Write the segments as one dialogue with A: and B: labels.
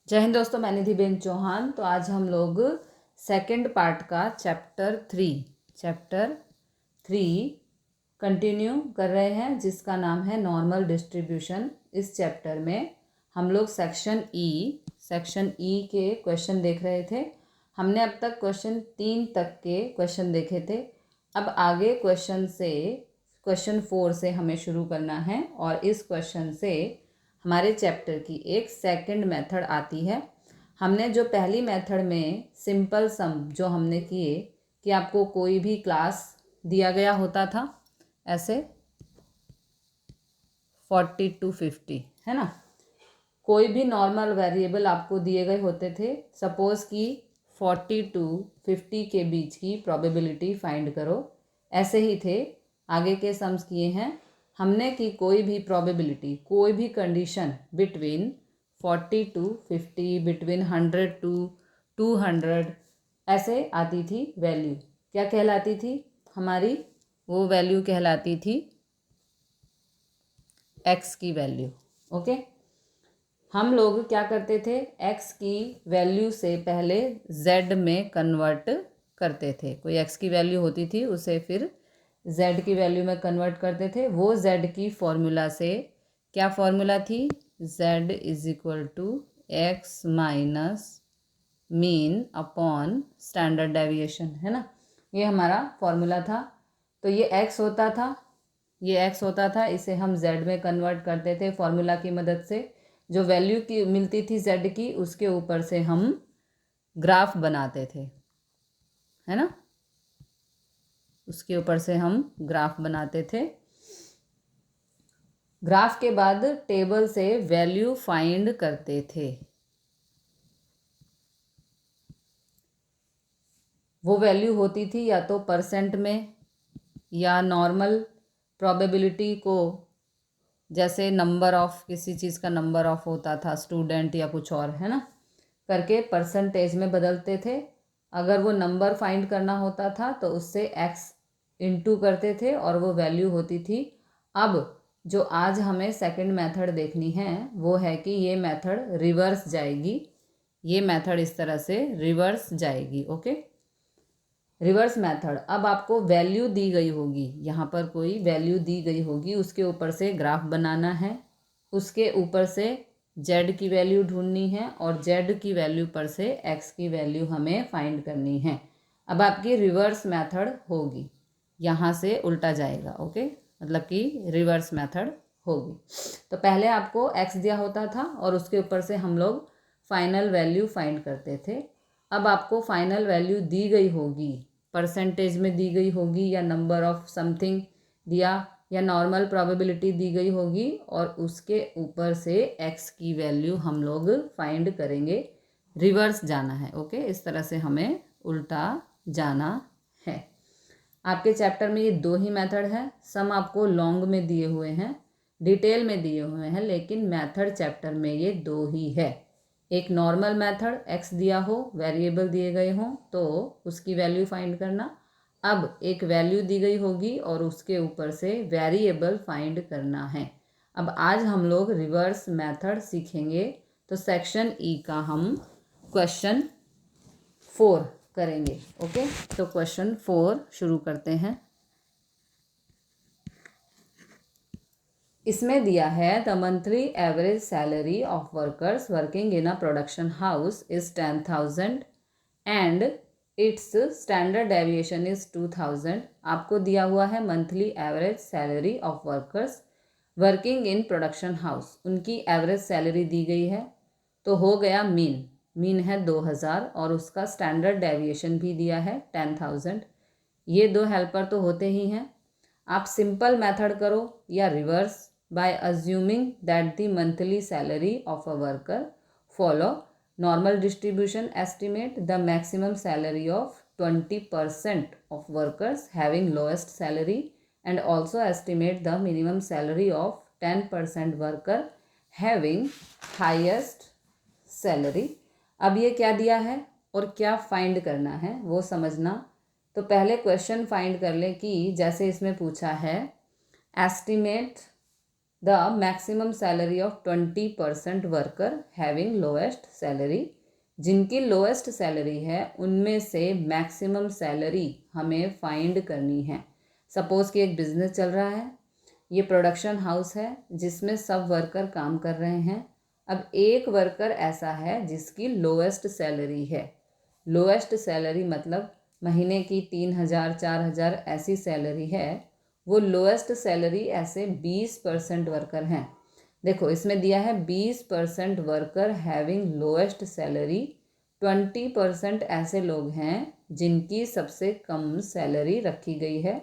A: जय हिंद दोस्तों, मैं निधिबेन चौहान। तो आज हम लोग सेकंड पार्ट का चैप्टर थ्री कंटिन्यू कर रहे हैं, जिसका नाम है नॉर्मल डिस्ट्रीब्यूशन। इस चैप्टर में हम लोग सेक्शन ई के क्वेश्चन देख रहे थे। हमने अब तक क्वेश्चन 3 तक के क्वेश्चन देखे थे। अब आगे क्वेश्चन 4 से हमें शुरू करना है, और इस क्वेश्चन से हमारे चैप्टर की एक सेकंड मेथड आती है। हमने जो पहली मेथड में सिंपल सम जो हमने किए कि आपको कोई भी क्लास दिया गया होता था, ऐसे 40 to 50, है ना। कोई भी नॉर्मल वेरिएबल आपको दिए गए होते थे। सपोज कि 40 to 50 के बीच की प्रोबेबिलिटी फाइंड करो, ऐसे ही थे। आगे के सम्स किए हैं हमने कि कोई भी प्रोबेबिलिटी, कोई भी condition between 40 to 50, between 100 to 200 ऐसे आती थी। वैल्यू क्या कहलाती थी हमारी? वो वैल्यू कहलाती थी एक्स की वैल्यू। ओके, हम लोग क्या करते थे? एक्स की वैल्यू से पहले जेड में कन्वर्ट करते थे। कोई एक्स की वैल्यू होती थी, उसे फिर जेड की वैल्यू में कन्वर्ट करते थे। वो जेड की फॉर्मूला से, क्या फॉर्मूला थी? Z is equal to x minus mean upon standard deviation, है ना। ये हमारा फॉर्मूला था। तो ये एक्स होता था, इसे हम जेड में कन्वर्ट करते थे फॉर्मूला की मदद से। जो वैल्यू की मिलती थी जेड की, उसके ऊपर से हम ग्राफ बनाते थे, है ना। उसके ऊपर से हम ग्राफ बनाते थे। ग्राफ के बाद टेबल से वैल्यू फाइंड करते थे। वो वैल्यू होती थी या तो परसेंट में, या नॉर्मल प्रोबेबिलिटी को, जैसे नंबर ऑफ, किसी चीज़ का नंबर ऑफ होता था, स्टूडेंट या कुछ और, है ना, करके परसेंटेज में बदलते थे। अगर वो नंबर फाइंड करना होता था तो उससे एक्स इंटू करते थे, और वो वैल्यू होती थी। अब जो आज हमें सेकंड मेथड देखनी है वो है कि ये मेथड रिवर्स जाएगी। ये मेथड इस तरह से रिवर्स जाएगी। Okay, reverse method. अब आपको वैल्यू दी गई होगी, यहाँ पर कोई वैल्यू दी गई होगी, उसके ऊपर से ग्राफ बनाना है। उसके ऊपर से जेड की वैल्यू ढूंढनी है, और जेड की वैल्यू पर से एक्स की वैल्यू हमें फाइंड करनी है। अब आपकी रिवर्स मेथड होगी, यहाँ से उल्टा जाएगा। ओके, मतलब कि रिवर्स मेथड होगी। तो पहले आपको एक्स दिया होता था, और उसके ऊपर से हम लोग फाइनल वैल्यू फाइंड करते थे। अब आपको फाइनल वैल्यू दी गई होगी, परसेंटेज में दी गई होगी, या नंबर ऑफ समथिंग दिया, या नॉर्मल प्रोबेबिलिटी दी गई होगी, और उसके ऊपर से एक्स की वैल्यू हम लोग फाइंड करेंगे। रिवर्स जाना है। ओके, इस तरह से हमें उल्टा जाना है। आपके चैप्टर में ये 2 ही मेथड है। सम आपको लॉन्ग में दिए हुए हैं, डिटेल में दिए हुए हैं, लेकिन मेथड चैप्टर में ये 2 ही है। एक नॉर्मल मेथड, एक्स दिया हो, वेरिएबल दिए गए हों तो उसकी वैल्यू फाइंड करना। अब एक वैल्यू दी गई होगी और उसके ऊपर से वेरिएबल फाइंड करना है। अब आज हम लोग रिवर्स मेथड सीखेंगे। तो सेक्शन ई का हम क्वेश्चन 4 करेंगे। ओके, तो क्वेश्चन 4 शुरू करते हैं। इसमें दिया है the monthly average salary of workers working in a production house is 10,000 and it's standard deviation is 2,000। आपको दिया हुआ है monthly average salary of workers working in production house. उनकी एवरेज सैलरी दी गई है, तो हो गया मीन है 2,000, और उसका स्टैंडर्ड डेविएशन भी दिया है 10,000। ये 2 हेल्पर तो होते ही हैं। आप सिंपल मेथड करो या reverse, by assuming that the monthly salary of a worker follow normal distribution, estimate the maximum salary of 20% of workers having lowest salary, and also estimate the minimum salary of 10% worker having highest salary। अब ये क्या दिया है और क्या find करना है वो समझना। तो पहले क्वेश्चन फाइंड कर लें कि जैसे इसमें पूछा है estimate the maximum salary of 20% worker having lowest salary, जिनकी लोएस्ट सैलरी है उनमें से मैक्सिमम सैलरी हमें फाइंड करनी है। सपोज़ कि एक बिजनेस चल रहा है, ये प्रोडक्शन हाउस है जिसमें सब वर्कर काम कर रहे हैं। अब एक वर्कर ऐसा है जिसकी लोएस्ट सैलरी है। लोएस्ट सैलरी मतलब महीने की 3,000 4,000 ऐसी सैलरी है। वो लोएस्ट सैलरी ऐसे 20% वर्कर हैं। देखो इसमें दिया है 20% वर्कर हैविंग लोएस्ट सैलरी, 20% ऐसे लोग हैं जिनकी सबसे कम सैलरी रखी गई है,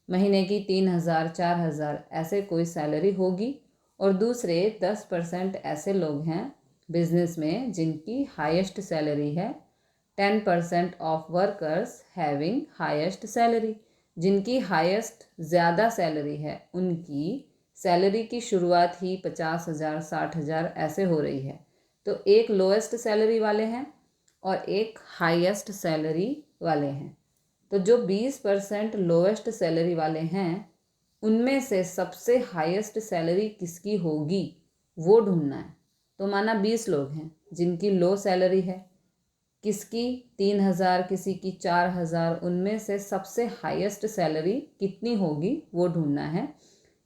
A: महीने की 3,000 4,000 ऐसे कोई सैलरी होगी। और दूसरे 10% ऐसे लोग हैं बिजनेस में जिनकी हाईएस्ट सैलरी है। 10% of workers having highest salary, जिनकी हाईएस्ट ज़्यादा सैलरी है उनकी सैलरी की शुरुआत ही 50,000 60,000 ऐसे हो रही है। तो एक लोएस्ट सैलरी वाले हैं और एक हाईएस्ट सैलरी वाले हैं। तो जो 20% लोएस्ट सैलरी वाले हैं उनमें से सबसे हाईएस्ट सैलरी किसकी होगी वो ढूंढना है। तो माना 20 लोग हैं जिनकी लो सैलरी है, किसकी 3,000 किसी की 4,000, उनमें से सबसे हाईएस्ट सैलरी कितनी होगी वो ढूंढना है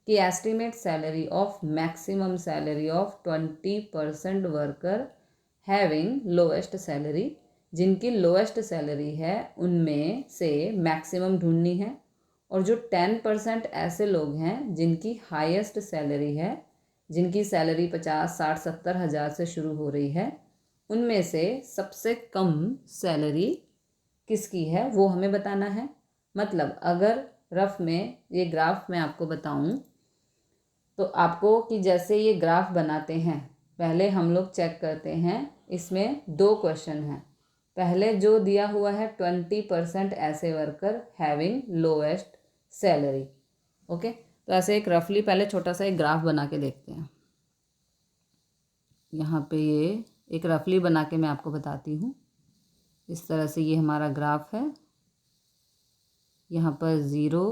A: कि estimate salary of maximum salary of 20% worker having lowest salary, जिनकी लोएस्ट सैलरी है उनमें से मैक्सिमम ढूंढनी है। और जो 10% ऐसे लोग हैं जिनकी हाईएस्ट सैलरी है, जिनकी सैलरी 50 60 70 हज़ार से शुरू हो रही है, उनमें से सबसे कम सैलरी किसकी है वो हमें बताना है। मतलब अगर रफ में ये ग्राफ मैं आपको बताऊं तो आपको कि जैसे ये ग्राफ बनाते हैं, पहले हम लोग चेक करते हैं। इसमें 2 क्वेश्चन हैं। पहले जो दिया हुआ है 20% ऐसे worker having lowest salary. Okay, तो ऐसे एक रफली पहले छोटा सा एक ग्राफ बना के देखते हैं। यहाँ पे ये एक रफली बना के मैं आपको बताती हूँ। इस तरह से ये हमारा ग्राफ है। यहाँ पर 0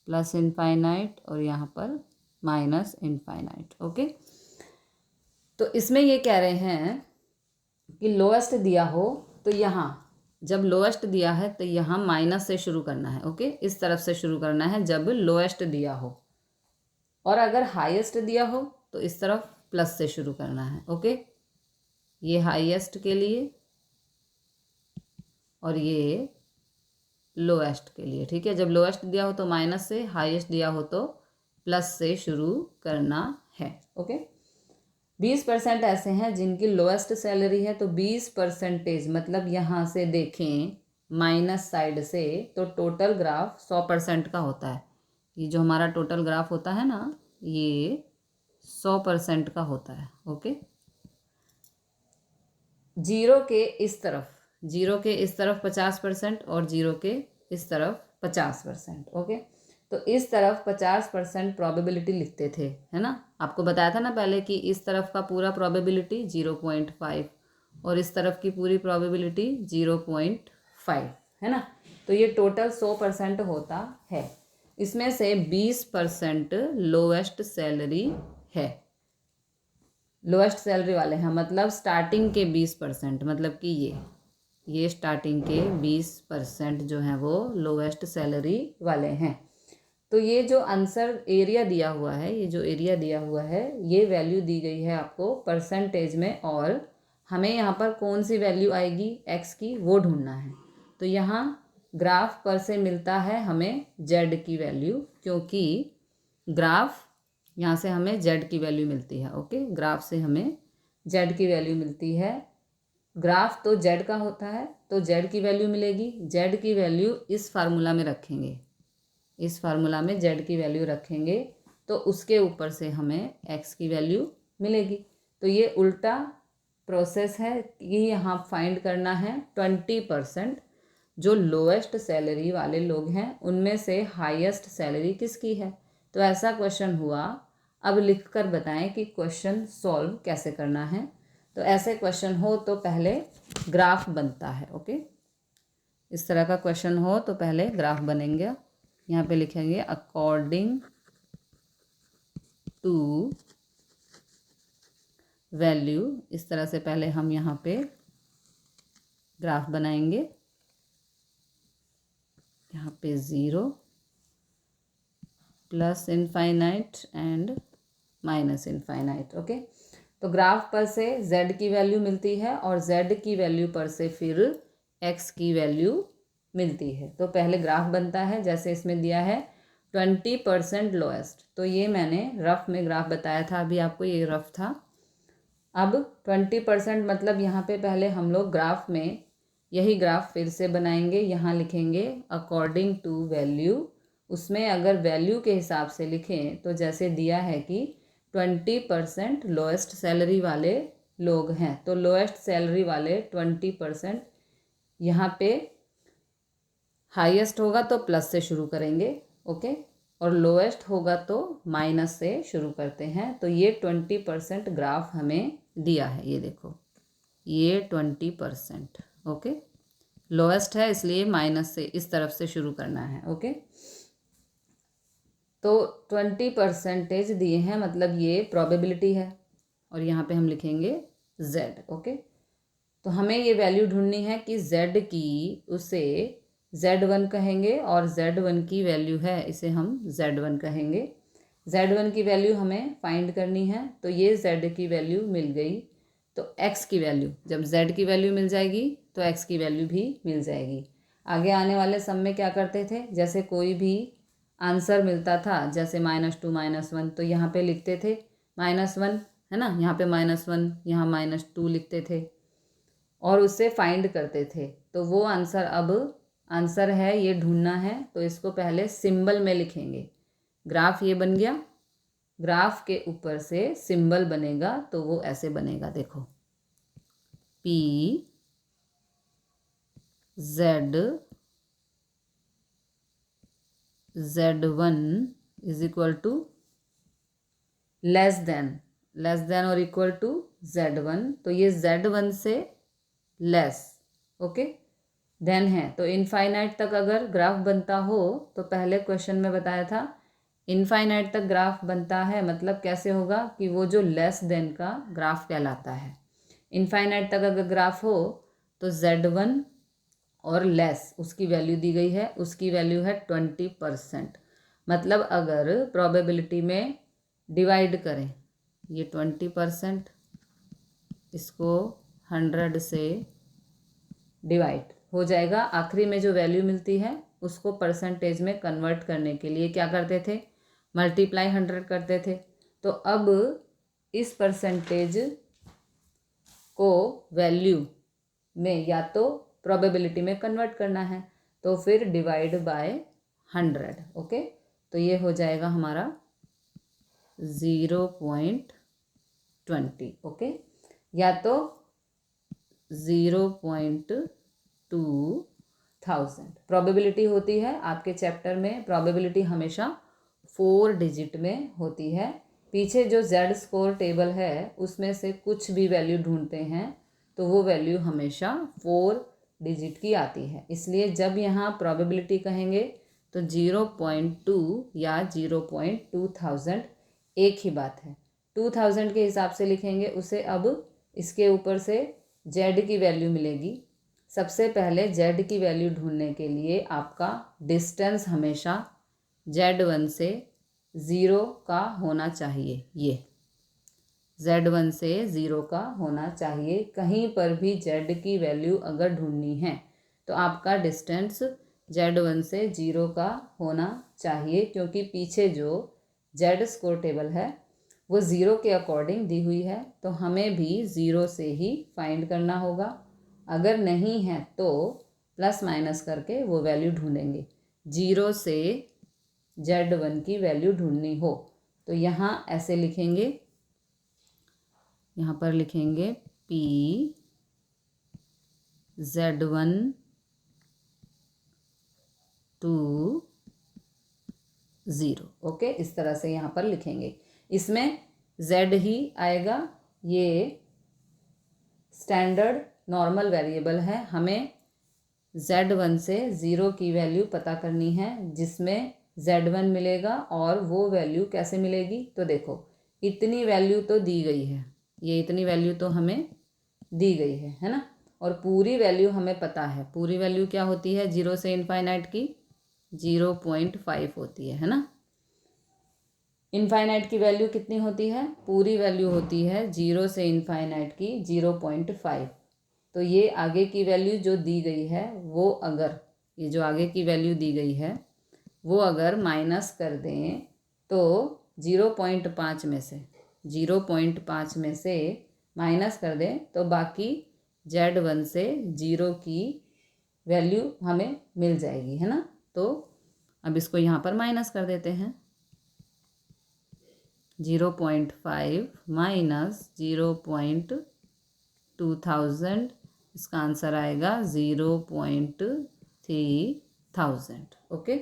A: प्लस इनफाइनाइट और यहाँ पर माइनस इनफाइनाइट। ओके, तो इसमें ये कह रहे हैं कि लोएस्ट दिया हो तो यहाँ जब लोएस्ट दिया है तो यहाँ माइनस से शुरू करना है। ओके, इस तरफ से शुरू करना है जब लोएस्ट दिया हो, और अगर हाईएस्ट दिया हो तो इस तरफ प्लस से शुरू करना है। ओके, ये हाईएस्ट के लिए और ये लोएस्ट के लिए। ठीक है, जब लोएस्ट दिया हो तो माइनस से, हाईएस्ट दिया हो तो प्लस से शुरू करना है। ओके, 20% ऐसे हैं जिनकी लोएस्ट सैलरी है, तो 20% मतलब यहाँ से देखें माइनस साइड से तो टोटल ग्राफ 100% का होता है। ये जो हमारा टोटल ग्राफ होता है ना, ये 100% का होता है। ओके, जीरो के इस तरफ 50% और जीरो के इस तरफ 50%। ओके, तो इस तरफ 50% प्रोबेबिलिटी लिखते थे, है ना। आपको बताया था ना पहले कि इस तरफ का पूरा प्रोबेबिलिटी 0.5 और इस तरफ की पूरी प्रोबेबिलिटी 0.5, है ना। तो ये टोटल 100% होता है। इसमें से 20% लोएस्ट सैलरी है, लोएस्ट सैलरी वाले हैं, मतलब स्टार्टिंग के 20%, मतलब कि ये स्टार्टिंग के 20% जो हैं वो लोएस्ट सैलरी वाले हैं। तो ये जो आंसर एरिया दिया हुआ है, ये जो एरिया दिया हुआ है, ये वैल्यू दी गई है आपको परसेंटेज में, और हमें यहाँ पर कौन सी वैल्यू आएगी एक्स की वो ढूंढना है। तो यहाँ ग्राफ पर से मिलता है हमें जेड की वैल्यू, क्योंकि ग्राफ यहाँ से हमें जेड की वैल्यू मिलती है। ओके, ग्राफ से हमें जेड की वैल्यू मिलती है। ग्राफ तो जेड का होता है तो जेड की वैल्यू मिलेगी। जेड की वैल्यू इस फार्मूला में रखेंगे, इस फार्मूला में जेड की वैल्यू रखेंगे तो उसके ऊपर से हमें एक्स की वैल्यू मिलेगी। तो ये उल्टा प्रोसेस है कि यहाँ फाइंड करना है 20% जो लोएस्ट सैलरी वाले लोग हैं उनमें से हाईएस्ट सैलरी किसकी है। तो ऐसा क्वेश्चन हुआ। अब लिखकर बताएं कि क्वेश्चन सॉल्व कैसे करना है। तो ऐसे क्वेश्चन हो तो पहले ग्राफ बनता है। ओके, इस तरह का क्वेश्चन हो तो पहले ग्राफ बनेंगे। यहाँ पे लिखेंगे अकॉर्डिंग टू वैल्यू, इस तरह से पहले हम यहाँ पे ग्राफ बनाएंगे। यहाँ पे 0 plus infinite and minus infinite. Okay, तो ग्राफ पर से z की वैल्यू मिलती है और z की वैल्यू पर से फिर x की वैल्यू मिलती है। तो पहले ग्राफ बनता है, जैसे इसमें दिया है 20% लोएस्ट, तो ये मैंने रफ में ग्राफ बताया था अभी आपको, ये रफ था। अब 20% मतलब यहाँ पे पहले हम लोग ग्राफ में यही ग्राफ फिर से बनाएंगे। यहाँ लिखेंगे अकॉर्डिंग टू वैल्यू, उसमें अगर वैल्यू के हिसाब से लिखें तो जैसे दिया है कि 20% लोएस्ट सैलरी वाले लोग हैं, तो लोएस्ट सैलरी वाले 20%, यहाँ पे हाईएस्ट होगा तो प्लस से शुरू करेंगे। ओके, और लोएस्ट होगा तो माइनस से शुरू करते हैं। तो ये 20% ग्राफ हमें दिया है, ये देखो ये 20%। ओके, लोएस्ट है इसलिए माइनस से इस तरफ से शुरू करना है। ओके, तो 20% दिए हैं, मतलब ये प्रोबेबिलिटी है, और यहाँ पे हम लिखेंगे z। ओके, तो हमें ये वैल्यू ढूंढनी है कि z की, उसे z1 कहेंगे और z1 की वैल्यू है, इसे हम z1 कहेंगे। z1 की वैल्यू हमें फाइंड करनी है, तो ये z की वैल्यू मिल गई, तो x की वैल्यू, जब z की वैल्यू मिल जाएगी तो x की वैल्यू भी मिल जाएगी। आगे आने वाले सम में क्या करते थे, जैसे कोई भी आंसर मिलता था, जैसे -2 -1, तो यहाँ पे लिखते थे -1, है ना, यहाँ पे -1, यहाँ -2 लिखते थे और उससे फाइंड करते थे। तो वो आंसर, अब आंसर है ये ढूंढना है, तो इसको पहले सिंबल में लिखेंगे। ग्राफ ये बन गया, ग्राफ के ऊपर से सिंबल बनेगा, तो वो ऐसे बनेगा, देखो P Z Z1 is equal to less than और इक्वल टू Z1, तो ये Z1 से लेस, ओके, देन है। तो इनफाइनाइट तक अगर ग्राफ बनता हो, तो पहले क्वेश्चन में बताया था इनफाइनाइट तक ग्राफ बनता है, मतलब कैसे होगा कि वो जो लेस देन का ग्राफ कहलाता है। इनफाइनाइट तक अगर ग्राफ हो तो Z1 और लेस, उसकी वैल्यू दी गई है, उसकी वैल्यू है 20%। मतलब अगर प्रोबेबिलिटी में डिवाइड करें ये 20%, इसको 100 से डिवाइड हो जाएगा, आखिरी में जो वैल्यू मिलती है उसको परसेंटेज में कन्वर्ट करने के लिए क्या करते थे, मल्टीप्लाई 100 करते थे। तो अब इस परसेंटेज को वैल्यू में या तो प्रोबेबिलिटी में कन्वर्ट करना है, तो फिर डिवाइड बाय 100। ओके, तो ये हो जाएगा हमारा 0.20। ओके, या तो 0.2000 प्रोबेबिलिटी होती है आपके चैप्टर में। प्रोबेबिलिटी हमेशा 4 डिजिट में होती है। पीछे जो Z स्कोर टेबल है उसमें से कुछ भी वैल्यू ढूंढते हैं तो वो वैल्यू हमेशा 4 डिजिट की आती है। इसलिए जब यहाँ प्रोबेबिलिटी कहेंगे तो 0.2 या 0.2000 एक ही बात है। 2000 के हिसाब से लिखेंगे उसे। अब इसके ऊपर से Z की वैल्यू मिलेगी। सबसे पहले Z की वैल्यू ढूंढने के लिए आपका डिस्टेंस हमेशा Z1 से 0 का होना चाहिए। ये Z1 से 0 का होना चाहिए। कहीं पर भी Z की वैल्यू अगर ढूंढनी है तो आपका डिस्टेंस Z1 से 0 का होना चाहिए, क्योंकि पीछे जो Z स्कोर टेबल है वो 0 के अकॉर्डिंग दी हुई है, तो हमें भी 0 से ही फाइंड करना होगा। अगर नहीं है तो प्लस माइनस करके वो वैल्यू ढूंढेंगे। 0 से Z1 की वैल्यू ढूंढनी हो तो यहाँ ऐसे लिखेंगे, यहाँ पर लिखेंगे P Z1 to 0। ओके, इस तरह से यहाँ पर लिखेंगे। इसमें Z ही आएगा, ये स्टैंडर्ड नॉर्मल वेरिएबल है। हमें Z1 से 0 की वैल्यू पता करनी है, जिसमें Z1 मिलेगा। और वो वैल्यू कैसे मिलेगी, तो देखो इतनी वैल्यू तो दी गई है, ये इतनी वैल्यू तो हमें दी गई है ना। और पूरी वैल्यू हमें पता है, पूरी वैल्यू क्या होती है 0 से इनफाइनाइट की 0.5 होती है ना। इनफाइनाइट की वैल्यू कितनी होती है, पूरी वैल्यू होती है 0 से इनफाइनाइट की 0.5। तो ये आगे की वैल्यू जो दी गई है वो अगर, ये जो आगे की वैल्यू दी गई है वो अगर माइनस कर दें तो 0.5 में से 0.5 में से माइनस कर दें तो बाकी Z1 से 0 की वैल्यू हमें मिल जाएगी, है ना। तो अब इसको यहाँ पर माइनस कर देते हैं, 0.5 माइनस 0.2000, इसका आंसर आएगा 0.3000। ओके,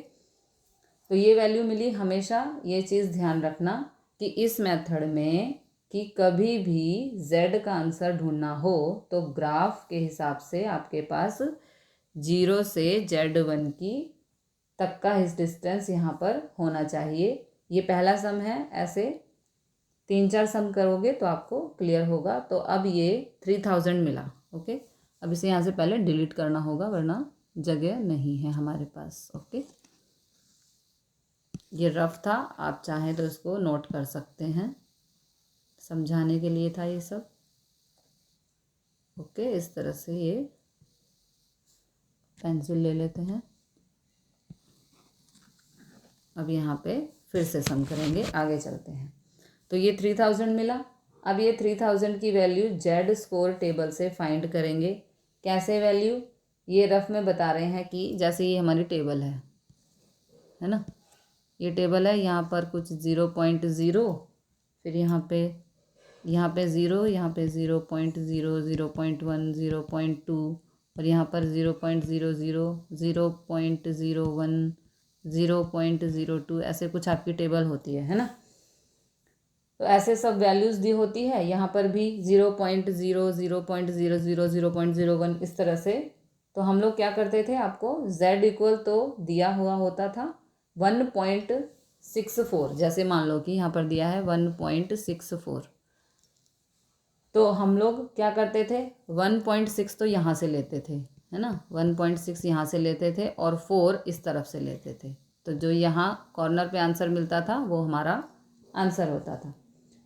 A: तो ये वैल्यू मिली। हमेशा ये चीज़ ध्यान रखना कि इस मेथड में कि कभी भी z का आंसर ढूंढना हो तो ग्राफ के हिसाब से आपके पास 0 से Z1 की तक का इस डिस्टेंस यहाँ पर होना चाहिए। ये पहला सम है, ऐसे 3-4 सम करोगे तो आपको क्लियर होगा। तो अब ये 3000 मिला। ओके, अब इसे यहाँ से पहले डिलीट करना होगा वरना जगह नहीं है हमारे पास। ओके, ये रफ था, आप चाहें तो इसको नोट कर सकते हैं, समझाने के लिए था ये सब। ओके, इस तरह से ये पेंसिल ले लेते हैं। अब यहाँ पे फिर से सम करेंगे, आगे चलते हैं। तो ये 3000 मिला। अब ये 3000 की वैल्यू जेड स्कोर टेबल से फाइंड करेंगे। कैसे वैल्यू, ये रफ में बता रहे हैं कि जैसे ये हमारी टेबल है ना, ये टेबल है, यहाँ पर कुछ 0.0, फिर यहाँ पे 0, यहाँ पे 0.0, 0.1, 0.2 और यहाँ पर 0.00, 0.01, 0.02, ऐसे कुछ आपकी टेबल होती है ना। तो ऐसे सब वैल्यूज़ दी होती है, यहाँ पर भी 0.0, 0.00, 0.01, इस तरह से। तो हम लोग क्या करते थे, आपको z इक्वल तो दिया हुआ होता था 1.64, जैसे मान लो कि यहाँ पर दिया है 1.64, तो हम लोग क्या करते थे 1.6 तो यहाँ से लेते थे, है ना, 1.6 यहाँ से लेते थे और 4 इस तरफ से लेते थे। तो जो यहाँ कॉर्नर पे आंसर मिलता था वो हमारा आंसर होता था।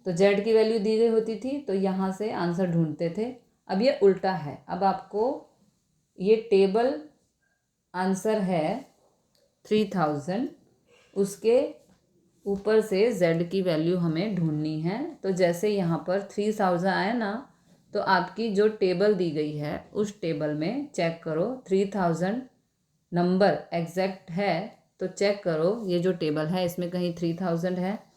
A: तो z की वैल्यू दी गई होती थी तो यहाँ से आंसर ढूंढते थे। अब ये उल्टा है, अब आपको ये टेबल आंसर है 3000, उसके ऊपर से z की वैल्यू हमें ढूंढनी है। तो जैसे यहाँ पर 3000 आया ना, तो आपकी जो टेबल दी गई है उस टेबल में चेक करो 3000 नंबर एग्जैक्ट है, तो चेक करो ये जो टेबल है इसमें कहीं 3000 है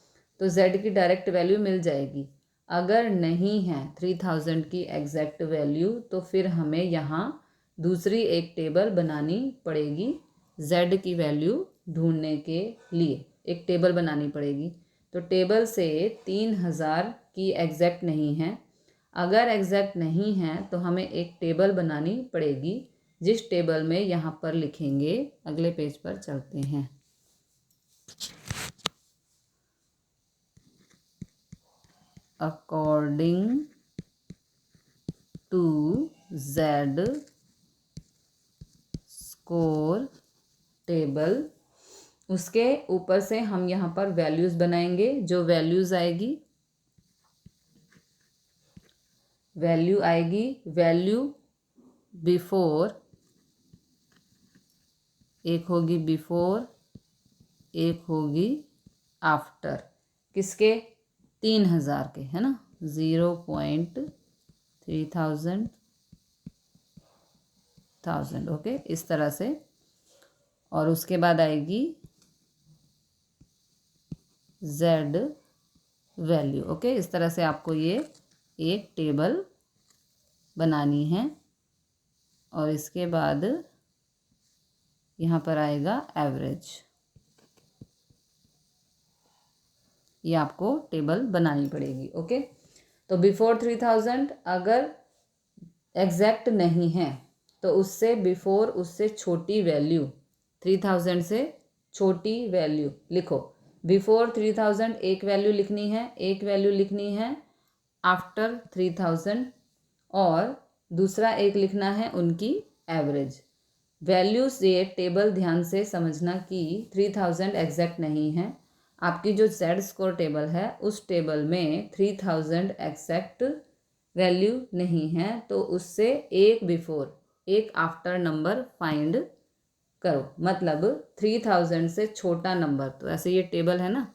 A: तो z की डायरेक्ट वैल्यू मिल जाएगी। अगर नहीं है 3000 की एग्जैक्ट वैल्यू तो फिर हमें यहाँ दूसरी एक टेबल बनानी पड़ेगी, z की वैल्यू ढूंढने के लिए एक टेबल बनानी पड़ेगी। तो टेबल से 3000 की एग्जैक्ट नहीं है, अगर एग्जैक्ट नहीं है तो हमें एक टेबल बनानी पड़ेगी, जिस टेबल में यहाँ पर लिखेंगे, अगले पेज पर चलते हैं। According to z score table, उसके ऊपर से हम यहाँ पर वैल्यूज़ बनाएंगे। जो वैल्यूज़ आएगी, वैल्यू बिफोर, एक होगी बिफोर, एक होगी आफ्टर, किसके 3000 के, है ना, 0.3000, ओके, इस तरह से। और उसके बाद आएगी z वैल्यू। ओके, इस तरह से आपको ये एक टेबल बनानी है। और इसके बाद यहाँ पर आएगा एवरेज, ये आपको टेबल बनानी पड़ेगी। ओके, तो बिफोर 3000 अगर एग्जैक्ट नहीं है तो उससे बिफोर, उससे छोटी वैल्यू, 3000 से छोटी वैल्यू लिखो। बिफोर 3000 एक वैल्यू लिखनी है, एक वैल्यू लिखनी है आफ्टर 3000, और दूसरा एक लिखना है उनकी एवरेज वैल्यू। से टेबल ध्यान से समझना कि 3000 एग्जैक्ट नहीं है। आपकी जो जेड स्कोर टेबल है उस टेबल में 3000 एग्जैक्ट वैल्यू नहीं है, तो उससे एक बिफोर एक आफ्टर नंबर फाइंड करो। मतलब 3000 से छोटा नंबर, तो ऐसे ये टेबल है ना,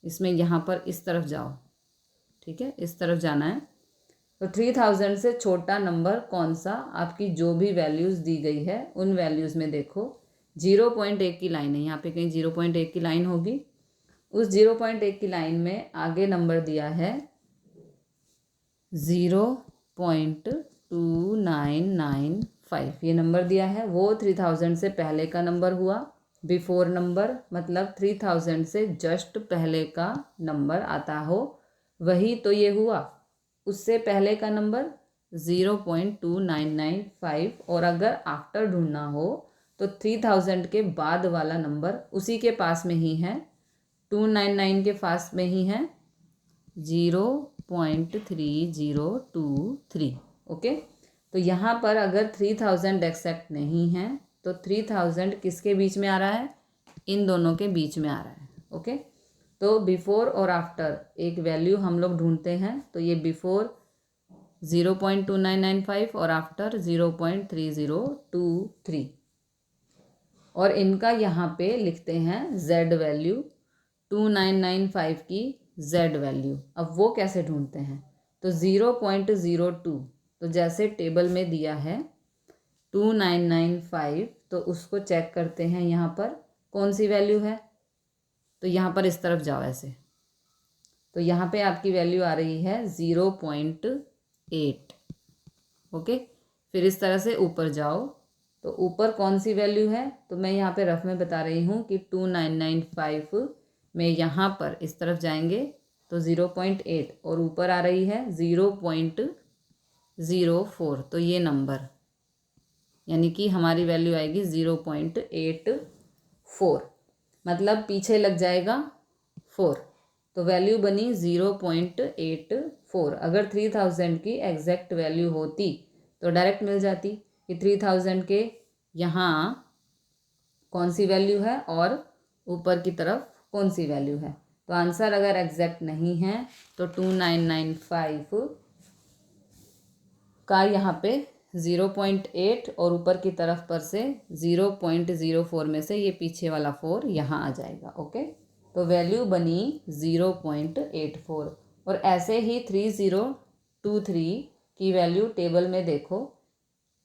A: इसमें यहाँ पर इस तरफ जाओ, ठीक है, इस तरफ जाना है। तो 3000 से छोटा नंबर कौन सा, आपकी जो भी वैल्यूज़ दी गई है उन वैल्यूज़ में देखो 0.1 की लाइन है, यहाँ पे कहीं 0.1 की लाइन होगी। उस 0.1 की लाइन में आगे नंबर दिया है 0.2995, ये नंबर दिया है। वो 3000 से पहले का नंबर हुआ, बिफोर नंबर मतलब 3000 से जस्ट पहले का नंबर आता हो वही तो ये हुआ। उससे पहले का नंबर 0.2995, और अगर आफ्टर ढूंढना हो तो 3000 के बाद वाला नंबर उसी के पास में ही है, 299 के पास में ही है 0.3023। ओके, तो यहाँ पर अगर 3000 एक्सेप्ट नहीं है तो 3000 किसके बीच में आ रहा है, इन दोनों के बीच में आ रहा है। ओके, तो बिफोर और आफ्टर एक वैल्यू हम लोग ढूंढते हैं, तो ये बिफोर 0.2995 और आफ्टर 0.3023, और इनका यहाँ पे लिखते हैं जेड वैल्यू, 2995 की जेड वैल्यू। अब वो कैसे ढूंढते हैं, तो 0.02, तो जैसे टेबल में दिया है 2995, तो उसको चेक करते हैं यहाँ पर कौन सी वैल्यू है। तो यहाँ पर इस तरफ जाओ ऐसे, तो यहाँ पे आपकी वैल्यू आ रही है 0.8। ओके, फिर इस तरह से ऊपर जाओ, तो ऊपर कौन सी वैल्यू है, तो मैं यहाँ पे रफ में बता रही हूँ कि 2995 में यहाँ पर इस तरफ जाएंगे तो 0.8, और ऊपर आ रही है 0.04, तो ये नंबर यानी कि हमारी वैल्यू आएगी 0.84, मतलब पीछे लग जाएगा 4, तो वैल्यू बनी 0.84। अगर 3000 की एग्जैक्ट वैल्यू होती तो डायरेक्ट मिल जाती कि 3000 के यहाँ कौन सी वैल्यू है और ऊपर की तरफ कौन सी वैल्यू है। तो आंसर अगर एग्जैक्ट नहीं है तो 2995 का यहाँ पे 0.8 और ऊपर की तरफ पर से 0.04 में से ये पीछे वाला 4 यहाँ आ जाएगा। ओके, तो वैल्यू बनी 0.84। और ऐसे ही 3023 की वैल्यू टेबल में देखो,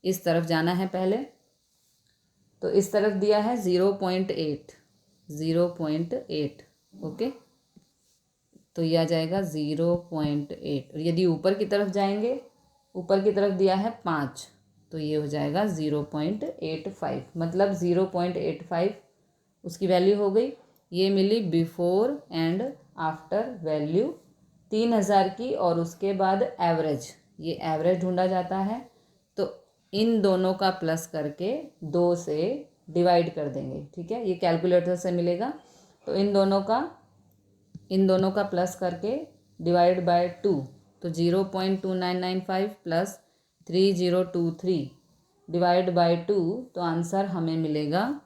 A: इस तरफ जाना है पहले, तो इस तरफ दिया है 0.8। ओके, तो ये आ जाएगा 0.8, और यदि ऊपर की तरफ जाएंगे, ऊपर की तरफ दिया है 5, तो ये हो जाएगा 0.85, मतलब 0.85 उसकी वैल्यू हो गई। ये मिली बिफोर एंड आफ्टर वैल्यू 3000 की, और उसके बाद एवरेज, ये एवरेज ढूंढा जाता है। तो इन दोनों का प्लस करके 2 से डिवाइड कर देंगे, ठीक है, ये कैलकुलेटर से मिलेगा। तो इन दोनों का प्लस करके डिवाइड बाय 2, तो 0.2995 प्लस 3023 डिवाइड बाय 2, तो आंसर हमें मिलेगा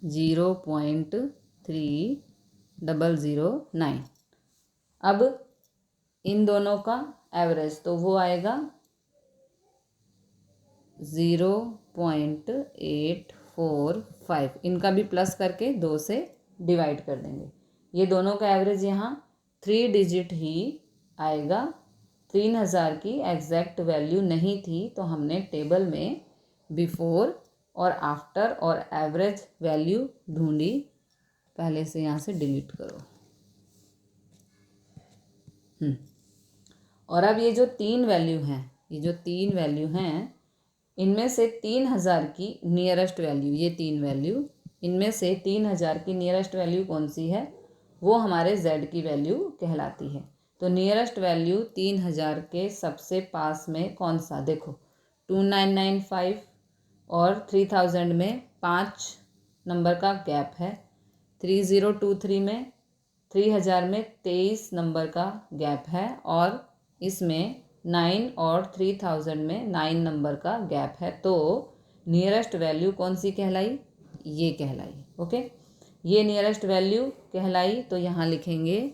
A: 0.3009। अब इन दोनों का एवरेज, तो वो आएगा 0.845, इनका भी प्लस करके 2 से डिवाइड कर देंगे। ये दोनों का एवरेज यहाँ 3 डिजिट ही आएगा। 3000 की एग्जैक्ट वैल्यू नहीं थी, तो हमने टेबल में बिफोर और आफ्टर और एवरेज वैल्यू ढूंढी। पहले से यहाँ से डिलीट करो। और अब ये जो 3 वैल्यू हैं, इनमें से 3000 की नियरेस्ट वैल्यू, ये 3 वैल्यू, इनमें से 3000 की नियरेस्ट वैल्यू कौन सी है, वो हमारे z की वैल्यू कहलाती है। तो नियरेस्ट वैल्यू 3000 के सबसे पास में कौन सा, देखो 2995 और 3000 में 5 नंबर का गैप है, 3023 में 3000 में 23 नंबर का गैप है और इसमें 9 और 3000 में 9 नंबर का गैप है। तो नियरेस्ट वैल्यू कौन सी कहलाई? ये कहलाई। ओके, ये नियरेस्ट वैल्यू कहलाई। तो यहाँ लिखेंगे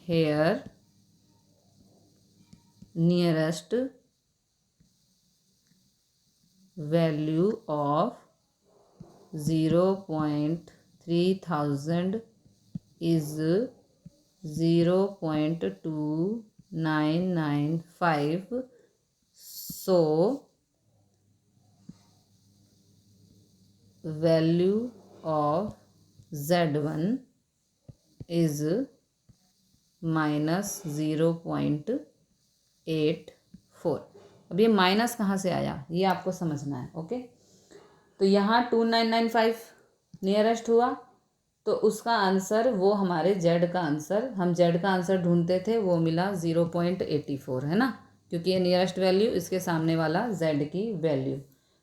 A: here nearest value of 0.3000 is 0.2995. So value of Z1 is -0.84। अब ये माइनस कहाँ से आया ये आपको समझना है। ओके, तो यहाँ 2995 नियरेस्ट हुआ, तो उसका आंसर वो हमारे जेड का आंसर, हम जेड का आंसर ढूंढते थे, वो मिला 0.84, है ना, क्योंकि ये नियरेस्ट वैल्यू, इसके सामने वाला जेड की वैल्यू।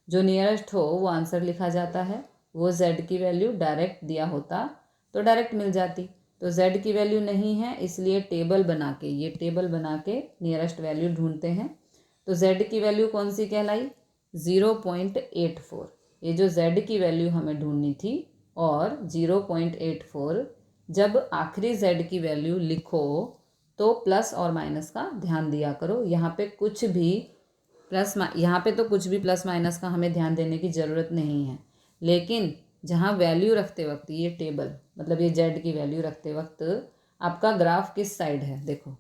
A: जो नियरेस्ट हो वो आंसर लिखा जाता है, वो जेड की वैल्यू डायरेक्ट दिया होता तो डायरेक्ट मिल जाती, तो जेड की वैल्यू नहीं है, इसलिए टेबल बना के, ये टेबल बना के नियरेस्ट वैल्यू ढूंढते हैं। तो जेड की वैल्यू कौन सी कहलाई? 0.84। ये जो जेड की वैल्यू हमें ढूंढनी थी, और 0.84 जब आखिरी जेड की वैल्यू लिखो तो प्लस और माइनस का ध्यान दिया करो। यहाँ पे कुछ भी यहाँ पे तो कुछ भी प्लस माइनस का हमें ध्यान देने की ज़रूरत नहीं है, लेकिन जहाँ वैल्यू रखते वक्त, ये टेबल मतलब ये जेड की वैल्यू रखते वक्त आपका ग्राफ किस साइड है, देखो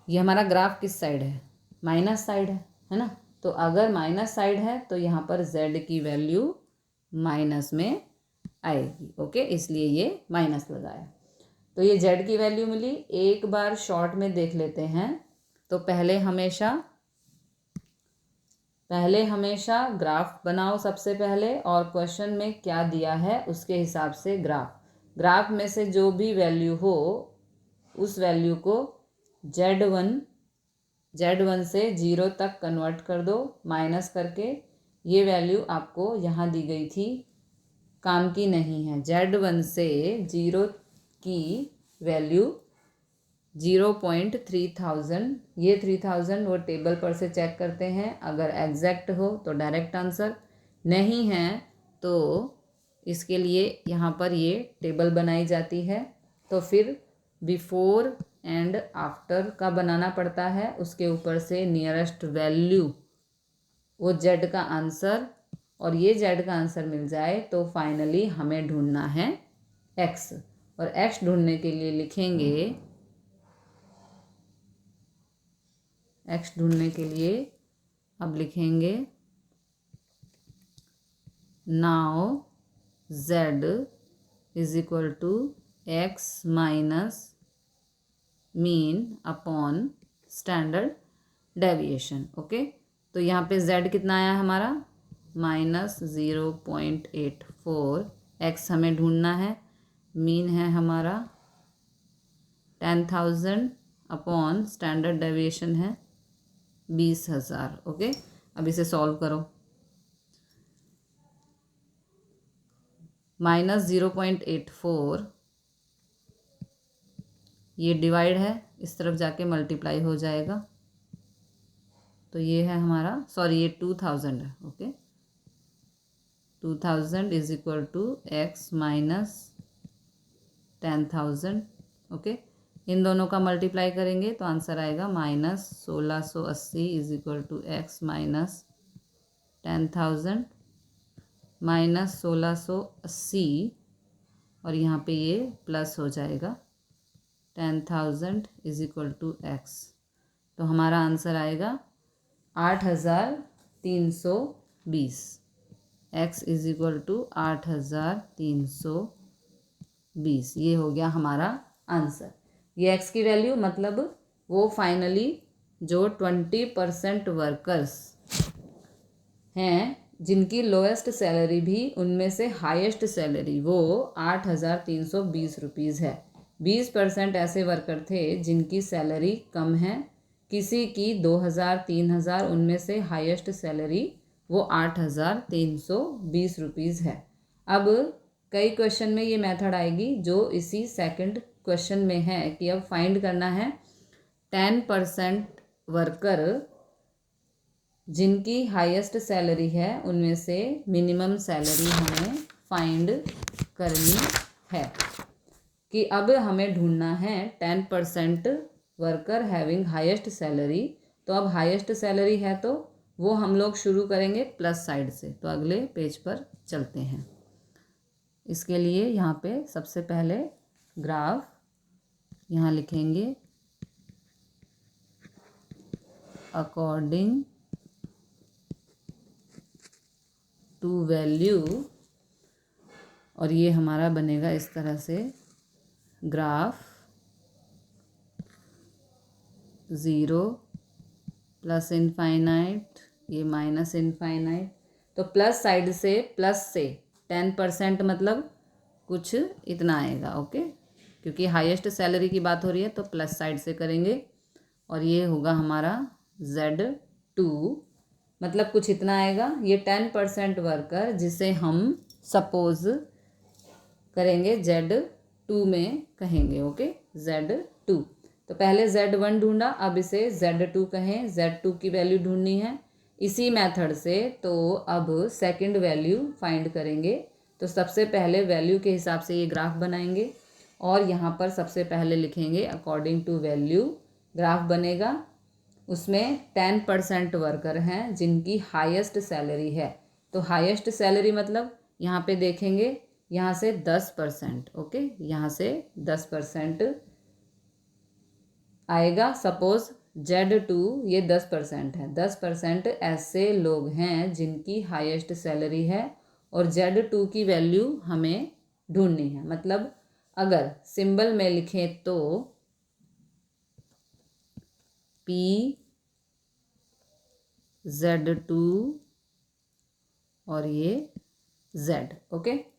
A: ये हमारा ग्राफ किस साइड है? माइनस साइड है ना। तो अगर माइनस साइड है तो यहाँ पर जेड की वैल्यू माइनस में आएगी। ओके, इसलिए ये माइनस लगाया। तो ये जेड की वैल्यू मिली। एक बार शॉर्ट में देख लेते हैं। तो पहले हमेशा ग्राफ बनाओ सबसे पहले, और क्वेश्चन में क्या दिया है उसके हिसाब से ग्राफ में से जो भी वैल्यू हो उस वैल्यू को Z1 से 0 तक कन्वर्ट कर दो माइनस करके। ये वैल्यू आपको यहाँ दी गई थी, काम की नहीं है। Z1 से 0 की वैल्यू 0.3000, ये 3000 वो टेबल पर से चेक करते हैं, अगर एग्जैक्ट हो तो डायरेक्ट आंसर, नहीं है तो इसके लिए यहाँ पर ये टेबल बनाई जाती है। तो फिर बिफोर एंड आफ्टर का बनाना पड़ता है, उसके ऊपर से नियरेस्ट वैल्यू वो जेड का आंसर, और ये जेड का आंसर मिल जाए तो फाइनली हमें ढूंढना है एक्स, और एक्स ढूंढने के लिए लिखेंगे, एक्स ढूंढने के लिए अब लिखेंगे now Z is equal to x minus mean upon standard deviation. Okay, तो यहाँ पे z कितना आया हमारा? -0.84। x हमें ढूंढना है, मीन है हमारा 10,000 अपॉन स्टैंडर्ड डेविएशन है 20,000। ओके, अब इसे सॉल्व करो। -0.84 ये डिवाइड है, इस तरफ जाके मल्टीप्लाई हो जाएगा, तो ये है हमारा, सॉरी ये 2000 है। Okay, 2000 is equal to x minus 10,000। Okay, इन दोनों का मल्टीप्लाई करेंगे तो आंसर आएगा -1680 is equal to x minus 10,000, -1680 और यहाँ पे ये प्लस हो जाएगा 10,000 इज इक्वल टू एक्स। तो हमारा आंसर आएगा 8,320। एक्स इज इक्वल टू 8,320, ये हो गया हमारा आंसर। ये एक्स की वैल्यू मतलब वो फाइनली जो 20% वर्कर्स हैं जिनकी लोएस्ट सैलरी भी उनमें से हाईएस्ट सैलरी वो 8,320 रुपीज़ है। 20% ऐसे वर्कर थे जिनकी सैलरी कम है, किसी की 2,000 3,000, उनमें से हाईएस्ट सैलरी वो 8,320 रुपीज़ है। अब कई क्वेश्चन में ये मेथड आएगी जो इसी सेकंड क्वेश्चन में है कि अब फाइंड करना है 10% वर्कर जिनकी हाईएस्ट सैलरी है उनमें से मिनिमम सैलरी हमें फाइंड करनी है। कि अब हमें ढूंढना है 10% वर्कर हैविंग हाईएस्ट सैलरी। तो अब हाईएस्ट सैलरी है तो वो हम लोग शुरू करेंगे प्लस साइड से। तो अगले पेज पर चलते हैं। इसके लिए यहाँ पे सबसे पहले ग्राफ यहाँ लिखेंगे अकॉर्डिंग टू वैल्यू, और ये हमारा बनेगा इस तरह से ग्राफ 0 प्लस इनफाइनाइट, ये माइनस इनफाइनाइट। तो प्लस साइड से प्लस से 10% मतलब कुछ इतना आएगा, ओके, क्योंकि हाईएस्ट सैलरी की बात हो रही है तो प्लस साइड से करेंगे। और ये होगा हमारा Z2 मतलब कुछ इतना आएगा। ये 10% वर्कर जिसे हम सपोज करेंगे Z2 में कहेंगे, ओके, Z2। तो पहले Z1 ढूंढा, अब इसे Z2 कहें। Z2 की वैल्यू ढूंढनी है इसी मेथड से। तो अब सेकंड वैल्यू फाइंड करेंगे। तो सबसे पहले वैल्यू के हिसाब से ये ग्राफ बनाएंगे और यहाँ पर सबसे पहले लिखेंगे अकॉर्डिंग टू वैल्यू। ग्राफ बनेगा, उसमें 10% वर्कर हैं जिनकी हाईएस्ट सैलरी है। तो हाईएस्ट सैलरी मतलब यहाँ पे देखेंगे, यहाँ से 10%, ओके, यहाँ से 10% आएगा। सपोज Z2 ये 10% है। 10% ऐसे लोग हैं जिनकी हाईएस्ट सैलरी है और Z2 की वैल्यू हमें ढूंढनी है। मतलब अगर सिंबल में लिखें तो PZ2 और ये Z, ओके।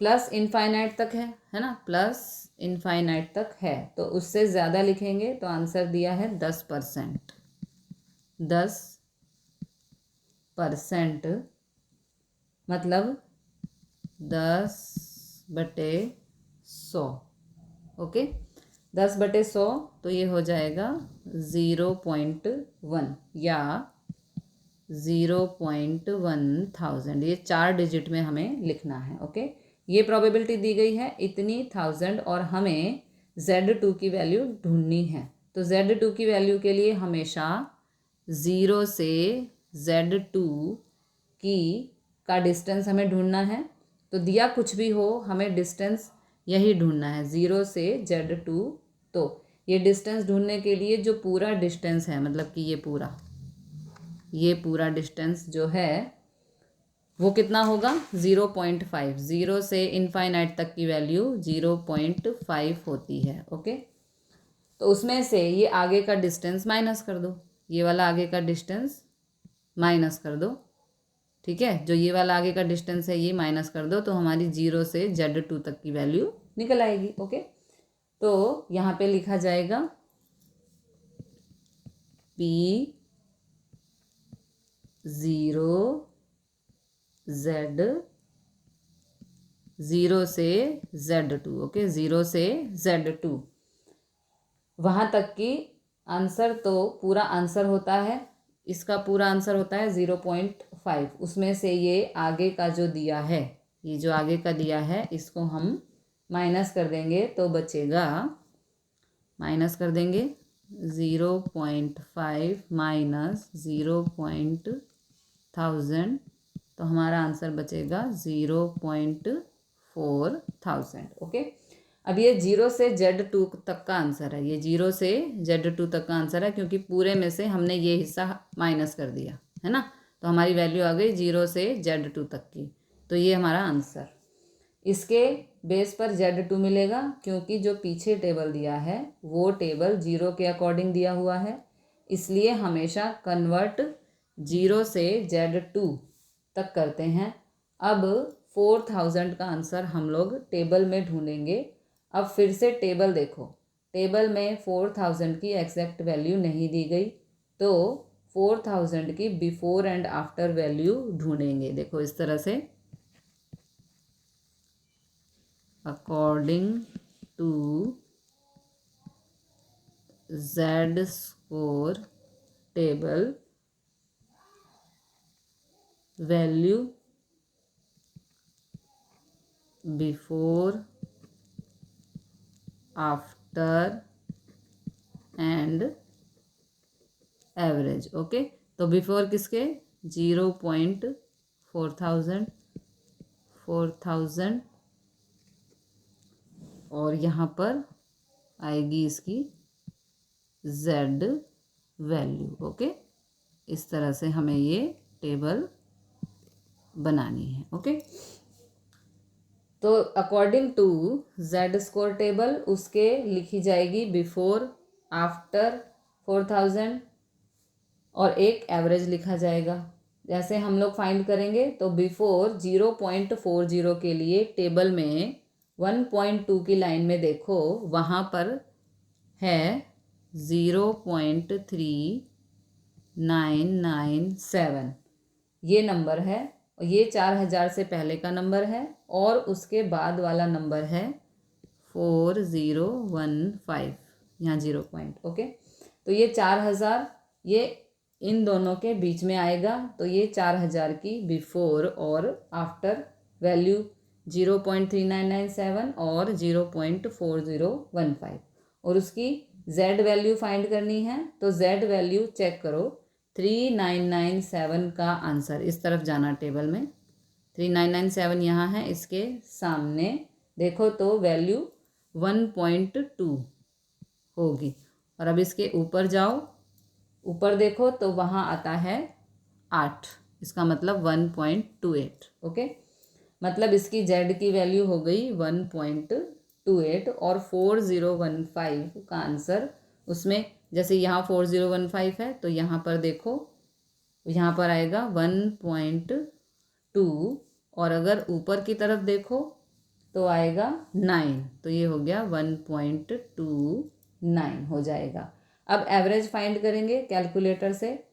A: प्लस इनफाइनाइट तक है ना, प्लस इनफाइनाइट तक है। तो उससे ज़्यादा लिखेंगे तो आंसर दिया है 10%। 10% मतलब 10/100, ओके। 10/100 तो ये हो जाएगा 0.1 या 0.1000। ये 4 डिजिट में हमें लिखना है, ओके। ये प्रोबेबिलिटी दी गई है इतनी 1000 और हमें Z2 की वैल्यू ढूंढनी है। तो Z2 की वैल्यू के लिए हमेशा 0 से Z2 का डिस्टेंस हमें ढूंढना है। तो दिया कुछ भी हो हमें डिस्टेंस यही ढूंढना है 0 से Z2। तो ये डिस्टेंस ढूंढने के लिए जो पूरा डिस्टेंस है, मतलब कि ये पूरा डिस्टेंस जो है वो कितना होगा 0.5। 0 से इनफाइनाइट तक की वैल्यू 0.5 होती है, ओके। तो उसमें से ये आगे का डिस्टेंस माइनस कर दो, ये वाला आगे का डिस्टेंस माइनस कर दो, ठीक है। जो ये वाला आगे का डिस्टेंस है ये माइनस कर दो तो हमारी 0 से Z2 तक की वैल्यू निकल आएगी, ओके। तो यहाँ पे लिखा जाएगा P0 Z 0 से Z2, ओके, 0 से Z2 वहाँ तक की आंसर। तो पूरा आंसर होता है, इसका पूरा आंसर होता है 0.5। उसमें से ये आगे का जो दिया है, ये जो आगे का दिया है इसको हम माइनस कर देंगे तो बचेगा, माइनस कर देंगे 0.5 माइनस 0.1000 तो हमारा आंसर बचेगा 0.4000, ओके। अब ये 0 से Z2 तक का आंसर है, ये 0 से Z2 तक का आंसर है क्योंकि पूरे में से हमने ये हिस्सा माइनस कर दिया है ना। तो हमारी वैल्यू आ गई 0 से Z2 तक की। तो ये हमारा आंसर। इसके बेस पर Z2 मिलेगा क्योंकि जो पीछे टेबल दिया है वो टेबल 0 के अकॉर्डिंग दिया हुआ है, इसलिए हमेशा कन्वर्ट 0 से Z2 तक करते हैं। अब 4000 का आंसर हम लोग टेबल में ढूंढेंगे। अब फिर से टेबल देखो, टेबल में 4000 की एग्जैक्ट वैल्यू नहीं दी गई, तो 4000 की बिफोर एंड आफ्टर वैल्यू ढूंढेंगे। देखो इस तरह से, according to Z score table value before after and average. Okay, तो बिफोर किसके 4000 और यहाँ पर आएगी इसकी जेड वैल्यू। ओके, इस तरह से हमें ये टेबल बनानी है। ओके, तो according to Z score table उसके लिखी जाएगी बिफोर आफ्टर 4000 और एक एवरेज लिखा जाएगा। जैसे हम लोग फाइंड करेंगे तो बिफोर 0.40 के लिए टेबल में 1.2 की लाइन में देखो वहाँ पर है 0.3997, ये नंबर है। ये 4000 से पहले का नंबर है और उसके बाद वाला नंबर है 4015, यहाँ 0 पॉइंट। ओके, तो ये 4000 ये इन दोनों के बीच में आएगा। तो ये 4000 की बिफोर और आफ्टर वैल्यू 0.3997 और 0.4015 और उसकी z वैल्यू फाइंड करनी है। तो z वैल्यू चेक करो, 3997 का आंसर इस तरफ जाना टेबल में, 3997 यहाँ है, इसके सामने देखो तो वैल्यू 1.2 होगी। और अब इसके ऊपर जाओ, ऊपर देखो तो वहाँ आता है 8, इसका मतलब 1.28। ओके, मतलब इसकी z की वैल्यू हो गई 1.28 और 4015 का आंसर उसमें, जैसे यहाँ 4015 है तो यहाँ पर देखो, यहाँ पर आएगा 1.2 और अगर ऊपर की तरफ देखो तो आएगा 9, तो ये हो गया 1.29 हो जाएगा। अब एवरेज फाइंड करेंगे कैलकुलेटर से,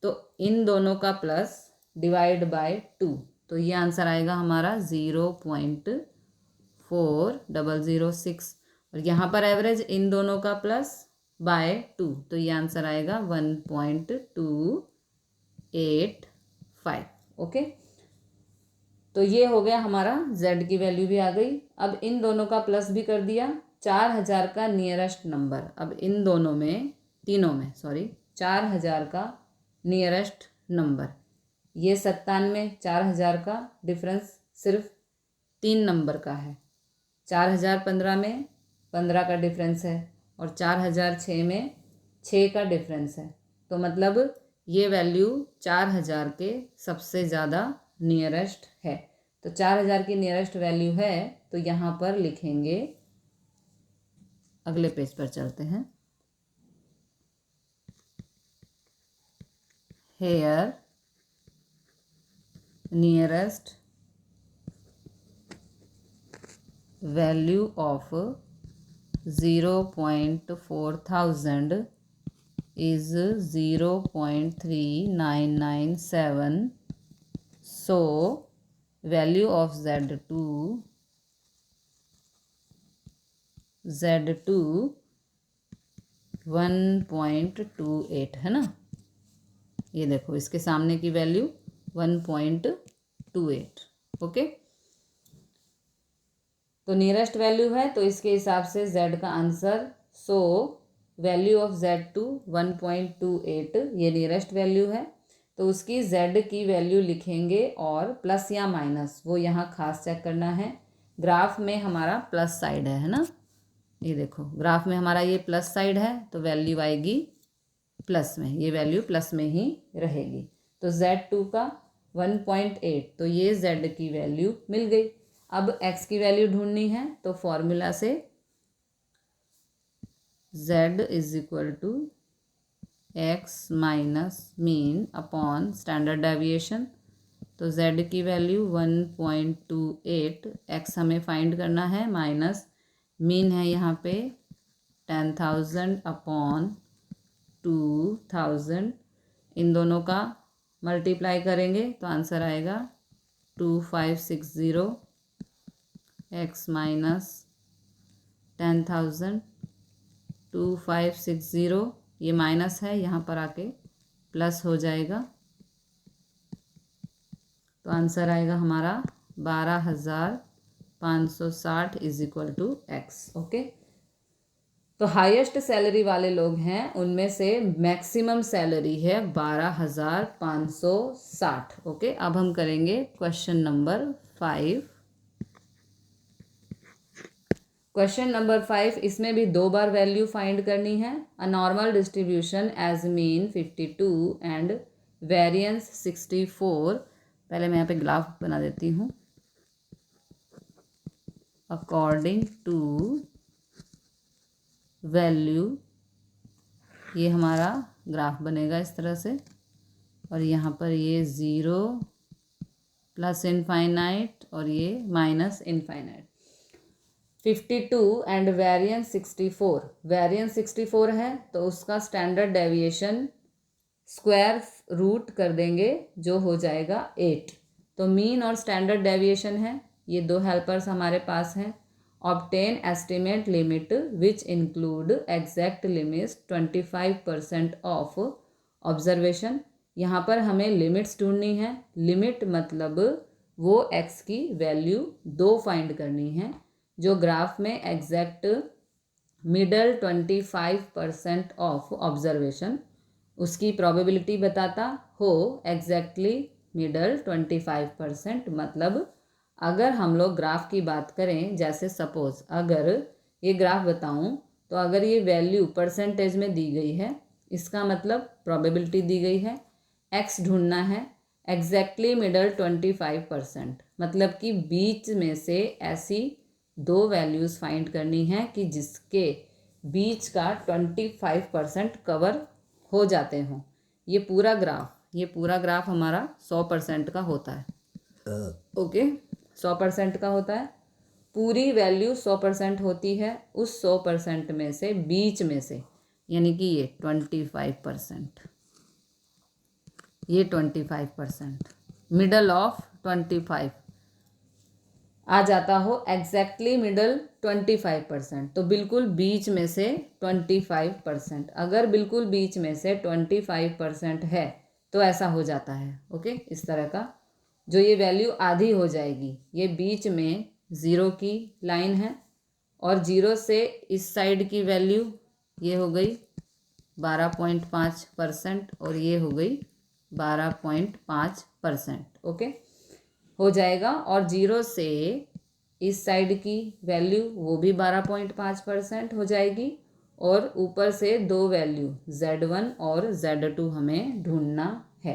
A: तो इन दोनों का प्लस डिवाइड बाय 2, तो ये आंसर आएगा हमारा 0.4006 और यहाँ पर एवरेज इन दोनों का प्लस बाय 2, तो ये आंसर आएगा 1.285। ओके, तो ये हो गया हमारा z की वैल्यू भी आ गई। अब इन दोनों का प्लस भी कर दिया। 4000 का नियरेस्ट नंबर, अब इन दोनों में, तीनों में सॉरी, 4000 का नियरेस्ट नंबर, ये 97, 4000 का डिफरेंस सिर्फ 3 नंबर का है। 4015 में 15 का डिफरेंस है और 4006 में 6 का डिफरेंस है। तो मतलब ये वैल्यू 4000 के सबसे ज़्यादा नियरेस्ट है। तो 4000 की नियरेस्ट वैल्यू है, तो यहाँ पर लिखेंगे, अगले पेज पर चलते हैं। Here nearest value of 0.4000 is 0.3997, so value of Z2 1.28 है ना। ये देखो इसके सामने की वैल्यू 1.28। ओके, तो नियरेस्ट वैल्यू है तो इसके हिसाब से z का answer, so value of Z2 1.28, ये नियरेस्ट वैल्यू है। तो उसकी z की वैल्यू लिखेंगे और प्लस या माइनस वो यहाँ खास चेक करना है। ग्राफ में हमारा प्लस साइड है ना, ये देखो ग्राफ में हमारा ये प्लस साइड है तो वैल्यू आएगी प्लस में, ये वैल्यू प्लस में ही रहेगी। तो Z2 का 1.8, तो ये z की वैल्यू मिल गई। अब x की वैल्यू ढूंढनी है तो फॉर्मूला से z is equal to x minus mean upon standard deviation. तो z की वैल्यू 1.28, x हमें फाइंड करना है, माइनस मीन है यहाँ पे 10,000 अपॉन 2000, इन दोनों का मल्टीप्लाई करेंगे तो आंसर आएगा 2560 x माइनस 10,000। 2560 ये माइनस है, यहाँ पर आके प्लस हो जाएगा, तो आंसर आएगा हमारा 12,560 is equal to X. Okay, तो हाईएस्ट सैलरी वाले लोग हैं उनमें से मैक्सिमम सैलरी है 12,560। ओके, अब हम करेंगे क्वेश्चन नंबर 5। क्वेश्चन नंबर 5, इसमें भी 2 बार वैल्यू फाइंड करनी है। A normal distribution as mean 52 and variance 64। पहले मैं यहाँ पे ग्राफ बना देती हूँ। अकॉर्डिंग टू वैल्यू, ये हमारा ग्राफ बनेगा इस तरह से, और यहाँ पर ये 0 प्लस इनफाइनाइट और ये minus infinite. 52 and variance 64, variance 64 है तो उसका स्टैंडर्ड डेविएशन स्क्वायर रूट कर देंगे जो हो जाएगा 8। तो मीन और स्टैंडर्ड डेविएशन है, ये 2 हेल्पर्स हमारे पास हैं। Obtain estimate limit which include exact limits 25% of observation. यहाँ पर हमें लिमिट्स ढूंढनी है। लिमिट मतलब वो एक्स की वैल्यू 2 फाइंड करनी है जो ग्राफ में एग्जैक्ट मिडल 25% ऑफ ऑब्जर्वेशन उसकी प्रोबेबिलिटी बताता हो। एग्जैक्टली मिडल 25%, मतलब अगर हम लोग ग्राफ की बात करें, जैसे सपोज अगर ये ग्राफ बताऊं तो अगर ये वैल्यू परसेंटेज में दी गई है, इसका मतलब प्रोबेबिलिटी दी गई है। एक्स ढूंढना है, एग्जैक्टली मिडल 25%, मतलब कि बीच में से ऐसी 2 वैल्यूज़ फाइंड करनी है कि जिसके बीच का 25% कवर हो जाते हों। ये पूरा ग्राफ हमारा 100% का होता है। ओके, 100% का होता है। पूरी वैल्यू 100% होती है। उस 100% में से बीच में से, यानी कि ये 25%, ये 25%, मिडल ऑफ 25 आ जाता हो एग्जैक्टली मिडल 25%, तो बिल्कुल बीच में से 25%। अगर बिल्कुल बीच में से 25% है तो ऐसा हो जाता है। ओके, इस तरह का जो ये वैल्यू आधी हो जाएगी, ये बीच में 0 की लाइन है और 0 से इस साइड की वैल्यू ये हो गई 12.5% और ये हो गई 12.5%। ओके, हो जाएगा। और 0 से इस साइड की वैल्यू वो भी 12.5% हो जाएगी और ऊपर से 2 वैल्यू Z1 और Z2 हमें ढूंढना है।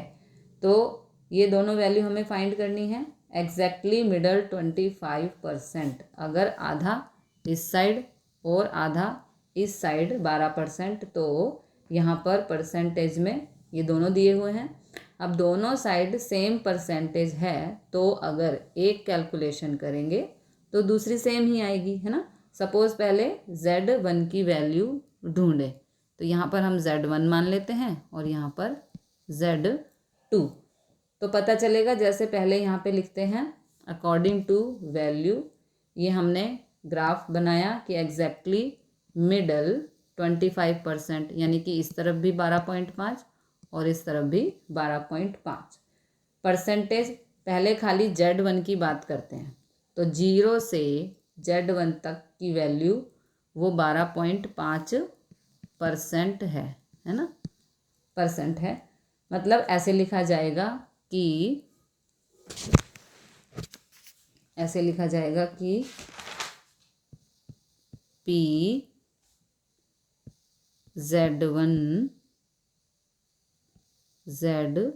A: तो ये दोनों वैल्यू हमें फाइंड करनी है। एग्जैक्टली मिडल 25%, अगर आधा इस साइड और आधा इस साइड 12%, तो यहाँ पर परसेंटेज में ये दोनों दिए हुए हैं। अब दोनों साइड सेम परसेंटेज है तो अगर एक कैलकुलेशन करेंगे तो दूसरी सेम ही आएगी, है ना। सपोज पहले Z1 की वैल्यू ढूंढे तो यहाँ पर हम Z1 मान लेते हैं और यहाँ पर Z2, तो पता चलेगा जैसे पहले यहाँ पे लिखते हैं अकॉर्डिंग टू वैल्यू। ये हमने ग्राफ बनाया कि एग्जैक्टली मिडल 25%, यानी कि इस तरफ भी 12.5 और इस तरफ भी 12.5 परसेंटेज। पहले खाली Z1 की बात करते हैं तो 0 से Z1 तक की वैल्यू वो 12.5% है ना, परसेंट है। मतलब ऐसे लिखा जाएगा कि P Z1 Z0,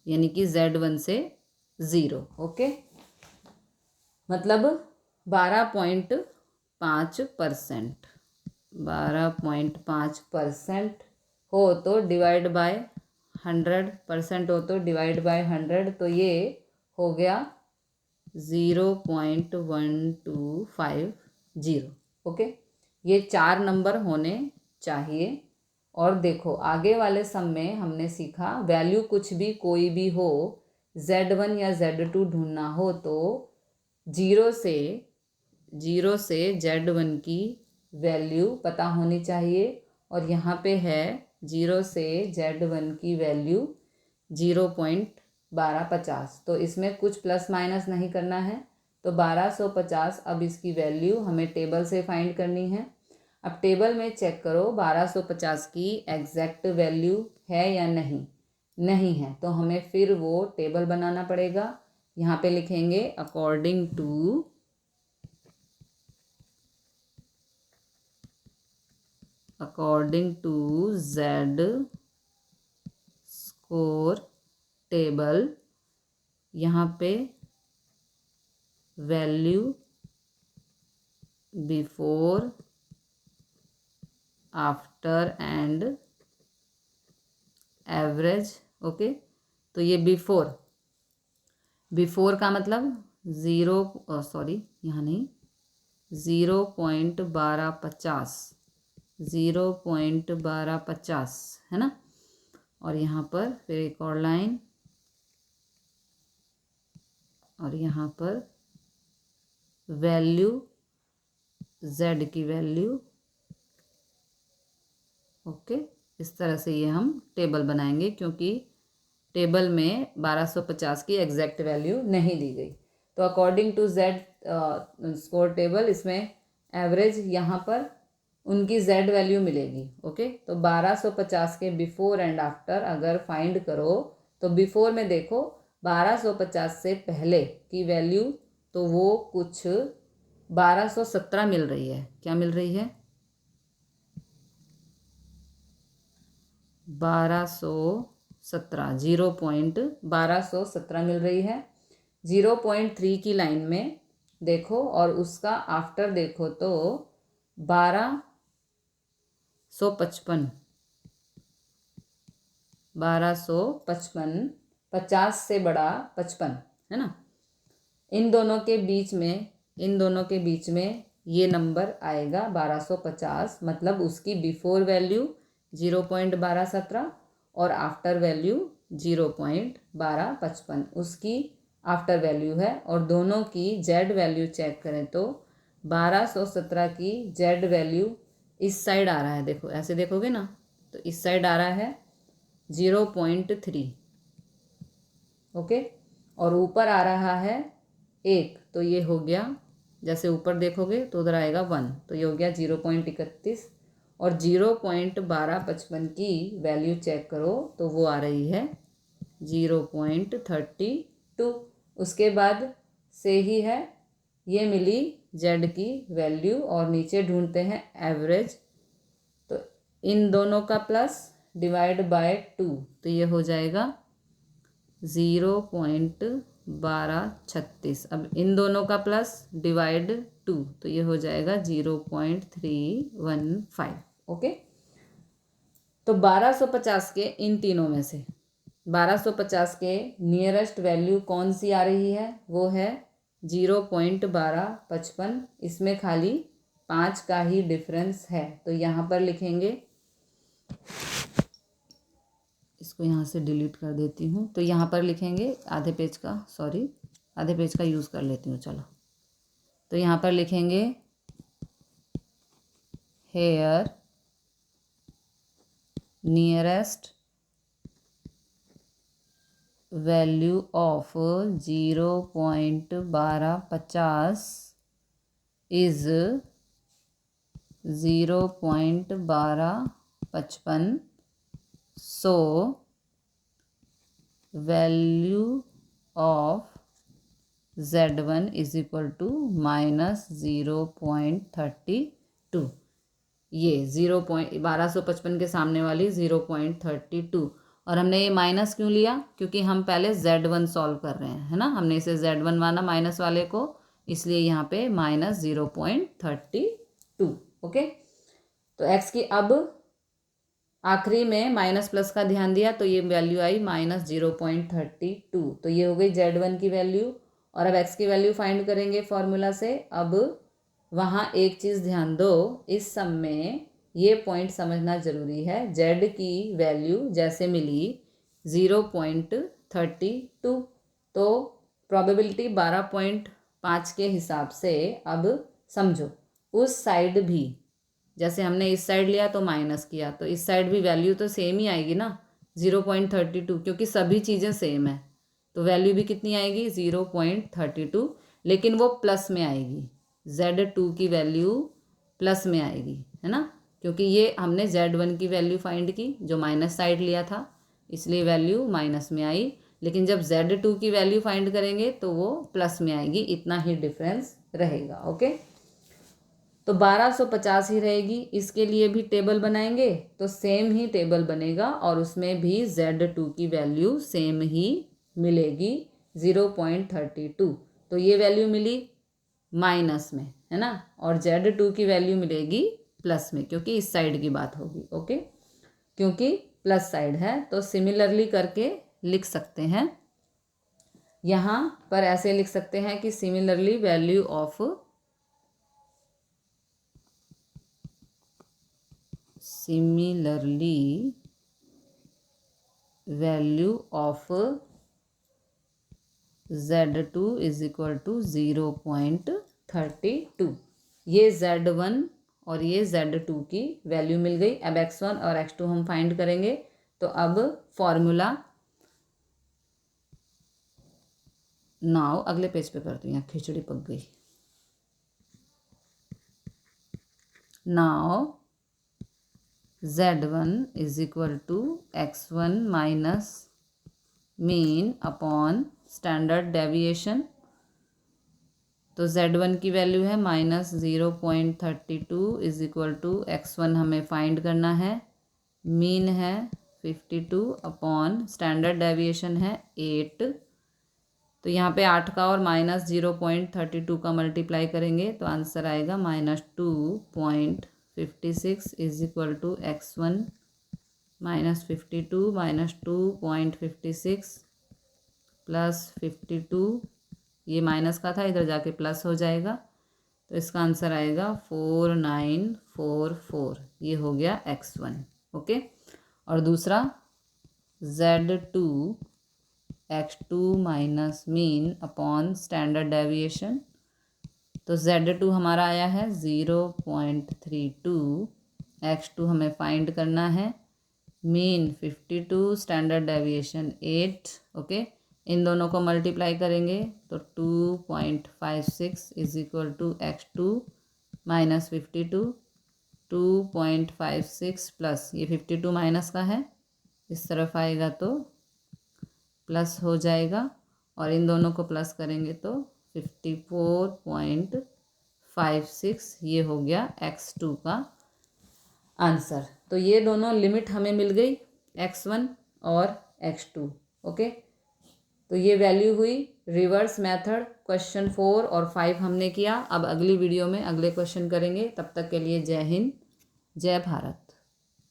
A: यानी कि Z1 से 0। ओके, मतलब 12.5%, 12.5% हो तो डिवाइड बाय 100% हो तो डिवाइड बाय 100, तो ये हो गया 0.1250। ओके, ये 4 नंबर होने चाहिए। और देखो आगे वाले सम में हमने सीखा वैल्यू कुछ भी कोई भी हो, Z1 या Z2 ढूंढना हो तो जीरो से Z1 की वैल्यू पता होनी चाहिए। और यहाँ पे है जीरो से Z1 की वैल्यू 0.1250, तो इसमें कुछ प्लस माइनस नहीं करना है। तो 1250 अब इसकी वैल्यू हमें टेबल से फाइंड करनी है। अब टेबल में चेक करो 1250 की एग्जैक्ट वैल्यू है या नहीं, नहीं है तो हमें फिर वो टेबल बनाना पड़ेगा। यहाँ पे लिखेंगे according to Z score table, यहाँ पे value before, after and average. Okay, तो ये बिफोर का मतलब 0.1250 है ना। और यहाँ पर फिर एक और लाइन, और यहाँ पर वैल्यू Z की वैल्यू। ओके, इस तरह से ये हम टेबल बनाएंगे क्योंकि टेबल में 1250 की एग्जैक्ट वैल्यू नहीं दी गई। तो according to Z score table, इसमें एवरेज यहाँ पर उनकी Z वैल्यू मिलेगी। ओके, तो 1250 के बिफोर एंड आफ्टर अगर फाइंड करो तो बिफोर में देखो 1250 से पहले की वैल्यू तो वो कुछ 1217 मिल रही है। क्या मिल रही है? 1217, 0.1217 मिल रही है। 0.3 की लाइन में देखो और उसका आफ्टर देखो तो 1255, 50 से बड़ा 55 है ना। इन दोनों के बीच में ये नंबर आएगा 1250, मतलब उसकी बिफोर वैल्यू 0.1217 और आफ्टर वैल्यू 0.1255 उसकी आफ्टर वैल्यू है। और दोनों की Z वैल्यू चेक करें तो 1217 की Z वैल्यू इस साइड आ रहा है, देखो ऐसे देखोगे ना तो इस साइड आ रहा है 0.3। ओके, और ऊपर आ रहा है 1, तो ये हो गया, जैसे ऊपर देखोगे तो उधर आएगा 1, तो ये हो गया 0.31। और 0.1255 की वैल्यू चेक करो तो वो आ रही है 0.32। उसके बाद से ही है ये मिली Z की वैल्यू। और नीचे ढूंढते हैं एवरेज, तो इन दोनों का प्लस डिवाइड बाय 2, तो ये हो जाएगा 0.1236। अब इन दोनों का प्लस डिवाइड 2, तो ये हो जाएगा 0.315। ओके, तो 1250 के इन तीनों में से 1250 के नियरेस्ट वैल्यू कौन सी आ रही है? वो है 0.1255। इसमें खाली 5 का ही डिफरेंस है, तो यहाँ पर लिखेंगे, इसको यहाँ से डिलीट कर देती हूँ, तो यहाँ पर लिखेंगे आधे पेज का यूज़ कर लेती हूँ। चलो, तो यहाँ पर लिखेंगे here nearest value of 0.1250 is 0.1255। So value of Z1 is equal to -0.32। ये 1255 के सामने वाली 0.32। और हमने ये माइनस क्यों लिया? क्योंकि हम पहले Z1 सॉल्व कर रहे हैं, है ना। हमने इसे Z1 माना माइनस वाले को, इसलिए यहाँ पे -0.32। ओके, तो x की अब आखिरी में माइनस प्लस का ध्यान दिया तो ये वैल्यू आई -0.32। तो ये हो गई Z1 की वैल्यू। और अब x की वैल्यू फाइंड करेंगे फॉर्मूला से। अब वहाँ एक चीज़ ध्यान दो, इस सम में ये पॉइंट समझना ज़रूरी है। जेड की वैल्यू जैसे मिली 0.32, तो प्रोबेबिलिटी 12.5 के हिसाब से अब समझो उस साइड भी, जैसे हमने इस साइड लिया तो माइनस किया, तो इस साइड भी वैल्यू तो सेम ही आएगी ना 0.32, क्योंकि सभी चीज़ें सेम है, तो वैल्यू भी कितनी आएगी 0.32, लेकिन वो प्लस में आएगी। Z2 की वैल्यू प्लस में आएगी, है ना, क्योंकि ये हमने Z1 की वैल्यू फाइंड की जो माइनस साइड लिया था, इसलिए वैल्यू माइनस में आई। लेकिन जब Z2 की वैल्यू फाइंड करेंगे तो वो प्लस में आएगी, इतना ही डिफरेंस रहेगा। ओके, तो 1250 ही रहेगी। इसके लिए भी टेबल बनाएंगे तो सेम ही टेबल बनेगा और उसमें भी Z2 की वैल्यू सेम ही मिलेगी 0.32। तो ये वैल्यू मिली माइनस में, है ना, और Z2 की वैल्यू मिलेगी प्लस में, क्योंकि इस साइड की बात होगी। ओके, क्योंकि प्लस साइड है तो सिमिलरली करके लिख सकते हैं। यहाँ पर ऐसे लिख सकते हैं कि similarly value of Z2 is equal to 0.32। ये Z1 और ये Z2 की वैल्यू मिल गई। अब X1 और X2 हम फाइंड करेंगे। तो अब फॉर्मूला नाउ अगले पेज पे करती हूँ, खिचड़ी पक गई। Now Z1 is equal to X1 minus mean upon standard deviation. तो Z1 की वैल्यू है -0.32 इज इक्वल टू X1 हमें फाइंड करना है, मीन है 52 अपॉन स्टैंडर्ड डेविएशन है 8। तो यहाँ पे 8 का और -0.32 का मल्टीप्लाई करेंगे तो आंसर आएगा -2.56 is equal to X1 -52 -2.56 plus 52, ये माइनस का था, इधर जाके प्लस हो जाएगा, तो इसका आंसर आएगा 4944। ये हो गया X1। ओके, और दूसरा Z2 X2 minus mean upon standard deviation. तो Z2 हमारा आया है 0.32, X2 हमें फाइंड करना है, मीन 52, स्टैंडर्ड डेविएशन 8। ओके, इन दोनों को मल्टीप्लाई करेंगे तो 2.56 is equal to X2 minus 52, 2.56 plus ये 52 माइनस का है, इस तरफ आएगा तो प्लस हो जाएगा, और इन दोनों को प्लस करेंगे तो 54.56, ये हो गया X2 का आंसर। तो ये दोनों लिमिट हमें मिल गई, X1 और X2। ओके, तो ये वैल्यू हुई रिवर्स मेथड। क्वेश्चन 4 और 5 हमने किया। अब अगली वीडियो में अगले क्वेश्चन करेंगे। तब तक के लिए जय हिंद, जय भारत।